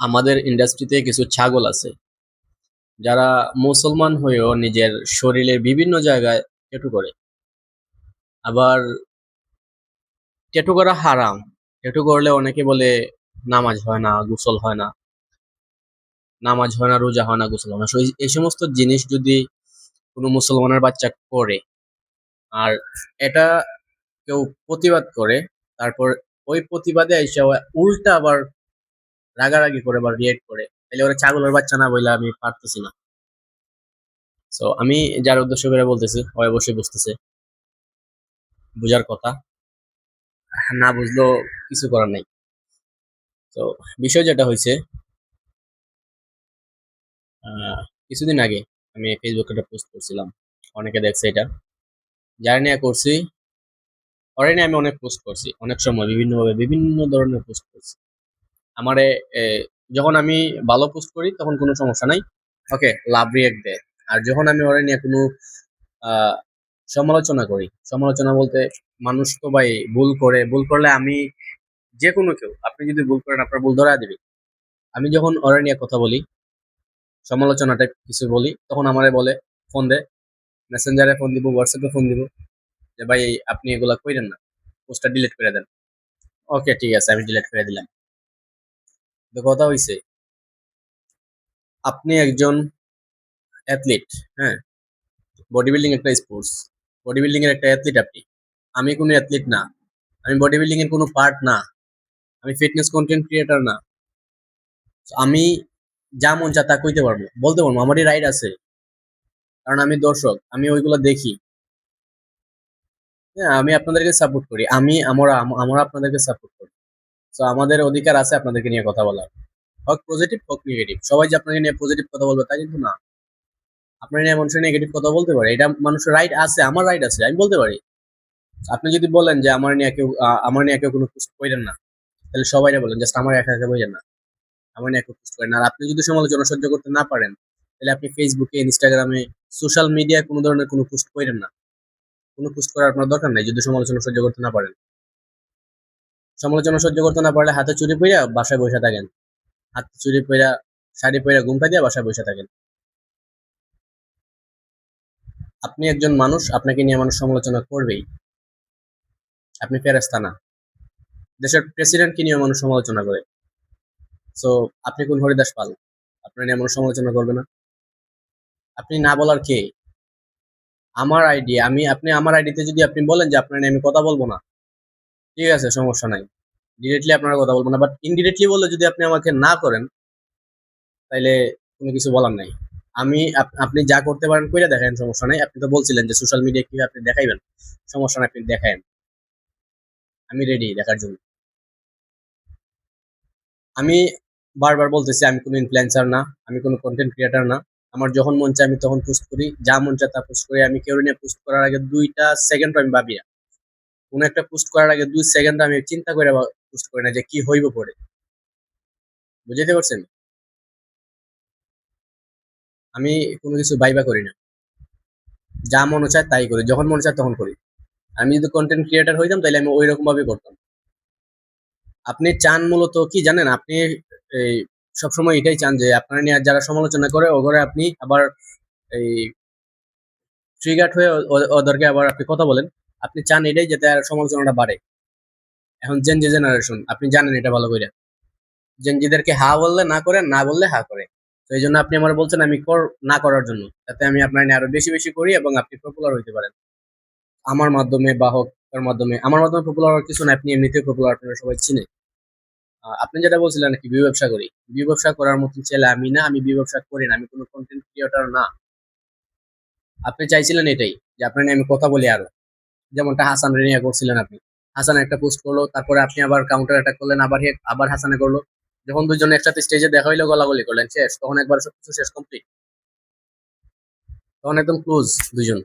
আমাদের ইন্ডাস্ট্রিতে কিছু ছাগল আছে যারা মুসলমান হয়েও নিজের শরীরের বিভিন্ন জায়গায় ট্যাটু করে। আবার ট্যাটু করা হারাম। ট্যাটু করলে অনেকে বলে নামাজ হয় না, গোসল হয় না, নামাজ হয় না, রোজা হয় না, গোসল হয় না। So এই সমস্ত জিনিস যদি কোনো মুসলমানের বাচ্চা করে আর এটা কেউ প্রতিবাদ করে, তারপর ওই প্রতিবাদে এসে উল্টা আবার রাগারাগি করে বা রিয়েক্ট করে, তাহলে ওরা ছাগলের বাচ্চা না বলে আমি পারতেছি না। সো আমি যার উদ্দেশ্য করে বলতেছি ও অবশ্যই বুঝতেছে, বুঝার কথা। না বুঝলেও কিছু করার নাই। তো বিষয় যেটা হয়েছে, আহ, কিছুদিন আগে আমি ফেসবুকে একটা পোস্ট করছিলাম, অনেকে দেখছে এটা। যার নিয়ে করছি, ওরে নিয়ে আমি অনেক পোস্ট করছি, অনেক সময় বিভিন্নভাবে বিভিন্ন ধরনের পোস্ট করছি। আমারে এ, যখন আমি ভালো পোস্ট করি তখন কোনো সমস্যা নাই, ওকে, লাভ রিয়েক্ট দেয়। আর যখন আমি ওরে নিয়ে কোনো আহ সমালোচনা করি, সমালোচনা বলতে মানুষ তো ভাই ভুল করে, ভুল করলে আমি, যে কোনো কেউ, আপনি যদি ভুল করেন আপনার ভুল ধরা দিবে। আমি যখন ওরে নিয়ে কথা বলি, সমালোচনাটা কিছু বলি, তখন আমারে বলে, ফোন দে, মেসেঞ্জারে ফোন দিব, হোয়াটসঅ্যাপে ফোন দিব, যে ভাই আপনি এগুলা কইরেন না, পোস্টটা ডিলিট করে দেন। ওকে, ঠিক আছে, আমি ডিলিট করে দিলাম। তো কথা হইছে, আপনি একজন অ্যাথলিট, হ্যাঁ, বডি বিল্ডিং একটা স্পোর্টস, বডি বিল্ডিং এর একটা অ্যাথলিট আপনি। আমি কোনো অ্যাথলিট না, আমি বডি বিল্ডিং এর কোনো পার্ট না, আমি ফিটনেস কন্টেন্ট ক্রিয়েটর না। আমি যা মন চা তা কইতে পারবো, বলতে পারবো, আমারই রাইট আছে, কারণ আমি দর্শক, আমি ওইগুলো দেখি। হ্যাঁ, আমি আপনাদেরকে সাপোর্ট করি, আমরা আপনাদেরকে সাপোর্ট করি। তো আমাদের অধিকার আছে আপনাদেরকে নিয়ে কথা বলার, হোক পজিটিভ হোক নেগেটিভ। সবাই যে আপনাকে নিয়ে পজিটিভ কথা বলবে তা কিন্তু না। আপনার নিয়ে মানুষের নেগেটিভ কথা বলতে পারে, এটা মানুষের রাইট আছে, আমার রাইট আছে, আমি বলতে পারি। আপনি যদি বলেন যে আমার নিয়ে কেউ কোনো পোস্ট করেন না, তাহলে সবাই বলেন, জাস্ট আমার একা একা বলেন না, আমার নিয়ে কেউ পোস্ট করেন না। আর আপনি যদি সমালোচনা সহ্য করতে না পারেন, তাহলে আপনি ফেসবুকে, ইনস্টাগ্রামে, সোশ্যাল মিডিয়ায় কোনো ধরনের কোনো পোস্ট করেন না। কোনো পোস্ট করার আপনার দরকার নাই যদি সমালোচনা সহ্য করতে না পারেন। সমালোচনা সহ্য করতে না পারলে হাতে চুরি পইরা বাসায় বসে থাকেন, হাতে চুরি পইরা, শাড়ি পইরা, ঘুমটা দিয়ে বাসায় বসে থাকেন। আপনি একজন মানুষ, আপনাকে নিয়ে মানুষ সমালোচনা করবেই, আপনি ফেরেশতা না। দেশের প্রেসিডেন্টকে নিয়ে মানুষ সমালোচনা করে। সো আপনি কোন হরিদাস পাল, আপনার নিয়ে মানুষ সমালোচনা করবে না? আপনি না বলার কে? আমার আইডি, আপনি আমার আইডিতে যদি আপনি বলেন যে আপনার নিয়ে আমি কথা বলবো না, ঠিক আছে, সমস্যা নাই, ডিরেক্টলি আপনার কথা বলবো না। বাট ইনডিরেক্টলি বললে যদি আপনি আমাকে না করেন, তাইলে কোনো কিছু বলার নাই। আপনি যা করতে পারেন কইরা দেখায়েন, সমস্যা নাই। আপনি তো বলছিলেন যে সোশ্যাল মিডিয়া কিভাবে আপনি দেখাইবেন, সমস্যা নাই, আপনি দেখায়েন, আমি রেডি দেখার জন্য। আমি বারবার বলতেছি, আমি কোনো ইনফ্লুয়েন্সার না, আমি কোনো কন্টেন্ট ক্রিয়েটর না। আমার যখন মন চায় আমি তখন পোস্ট করি, যা মন চায় তা পোস্ট করি। আমি কেউ নিয়ে পোস্ট করার আগে 2টা সেকেন্ড আমি ভাবি না। কোনো একটা পোস্ট করার আগে 2 সেকেন্ড আমি চিন্তা করে পোস্ট করি না যে কি হইব পরে। বুঝতে পারছেন? আমি কোনো কিছু ভাইবা করি না, যা মনে চায় তাই করি, যখন মনে চায় তখন করি। আমি যদি কন্টেন্ট ক্রিয়েটর হইতাম তাহলে আমি ওই রকম ভাবে করতাম। আপনি চান মূলত কি জানেন, আপনি এই সবসময় এটাই চান যে আপনার নিয়ে যারা সমালোচনা করে ওগরে আপনি আবার এই ট্রিগার্ড হয়ে ওদেরকে আবার আপনি কথা বলেন। আপনি চান এটাই, যাতে আর সমালোচনাটা বাড়ে। এখন জেনজি জেনারেশন, আপনি জানেন এটা ভালো করে। জেনজিদেরকে হা বললে না করে, না বললে হা করে। তো এই জন্য আপনি আমার বলছেন আমি না করার জন্য, যাতে আমি আপনার নিয়ে আরো বেশি বেশি করি এবং আপনি পপুলার হইতে পারেন আমার মাধ্যমে বা হোক তার মাধ্যমে। আমার মাধ্যমে পপুলার হওয়ার কিছু না, আপনি এমনিতেও পপুলার, আপনারা সবাই চিনে। আপনি যেটা বলছিলেন নাকি বিয়ে ব্যবসা করি, বিয়ে ব্যবসা করার মতন ছেলে আমি না, আমি বিয়ে ব্যবসা করি না, আমি কোনো কন্টেন্ট ক্রিয়েটর না। আপনি চাইছিলেন এটাই, যে আপনার নিয়ে আমি কথা বলি আরো, যেমনটা হাসান রেনিয়া করছিলেন আপনি। হাসান একটা পোস্ট করলো, তারপরে আপনি আবার কাউন্টার অ্যাটাক করলেন, আবার হাসানে করলো। যখন দুজন একসাথে স্টেজে দেখা হইলো, গলাগলি করলেন, শেষ, তখন একবার সবকিছু শেষ, কমপ্লিট, তখন একদম ক্লোজ দুজন।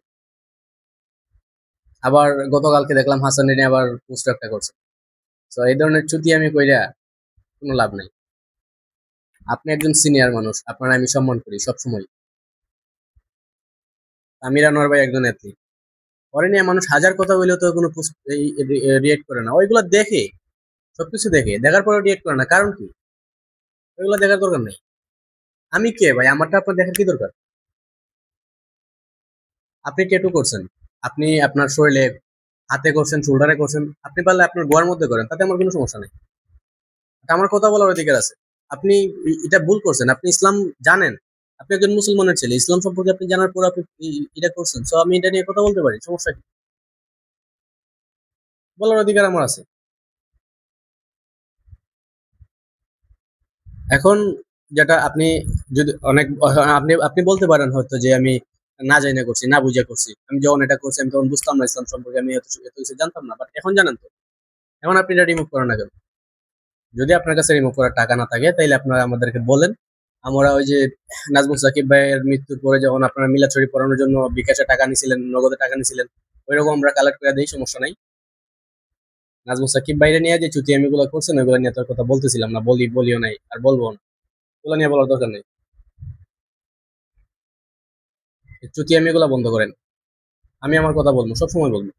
আবার গতকালকে দেখলাম হাসান রেনিয়া আবার পোস্ট একটা করছে। তো এই ধরনের চ্যুতি আমি কইরা কোনো লাভ নাই। আপনি একজন সিনিয়র মানুষ, আপনার আমি সম্মান করি সবসময়। আমির আনোয়ার ভাই একজন অ্যাথলিট, পরে নিয়ে মানুষ হাজার কথা বললেও তো কোনো রিয়েক্ট করে না, ওইগুলো দেখে, সবকিছু দেখে, দেখার পরে রিয়েক্ট করে না, কারণ কি? এগুলো দেখার দরকার নেই। আমি কে ভাই? আমারটা আপনার দেখার কি দরকার? আপনি ট্যাটু করছেন, আপনি আপনার শরীরে হাতে করছেন, শোল্ডারে করছেন, আপনি পারলে আপনার গোয়ার মধ্যে করেন, তাতে আমার কোনো সমস্যা নেই। এটা আমার কথা বলার অধিকার আছে। আপনি এটা ভুল করছেন, আপনি ইসলাম জানেন, আপনি একজন মুসলমানের ছেলে, ইসলাম সম্পর্কে আপনি জানার পর আপনি এটা করছেন, সো আমি এটা নিয়ে কথা বলতে পারি, সমস্যা কি? বলার অধিকার আমার আছে। এখন যেটা আপনি যদি অনেক আপনি আপনি বলতে পারেন হয়তো যে আমি না জাইনা করছি, না বুঝা করছি। আমি যখন এটা করছি আমি তখন বুঝতাম না ইসলাম সম্পর্কে, আমি এত কিছু জানতাম না। বাট এখন জানেন তো। এখন আপনি এটা রিমুভ করেন না কেন? যদি আপনার কাছে রিমুভ করার টাকা না থাকে তাইলে আপনারা আমাদেরকে বলেন। আমরা ওই যে নাজমুল সাকিব ভাইয়ের মৃত্যুর পরে যখন আপনারা মিলাদ শরীফ পড়ানোর জন্য বিকাশে টাকা নিছিলেন, নগদে টাকা নিছিলেন, ওইরকম আমরা কালেক্ট করে দেই, সমস্যা নাই। নাজমুল সাকিব ভাইরে নিয়ে যে চুতিয়ামিগুলো করছেন ওইগুলো নিয়ে তোর কথা বলতেছিলাম না, বলিও নাই আর বলবো না। ওগুলো নিয়ে বলার দরকার নেই। চুতিয়ামিগুলো বন্ধ করেন। আমি আমার কথা বলবো, সবসময় বলবো।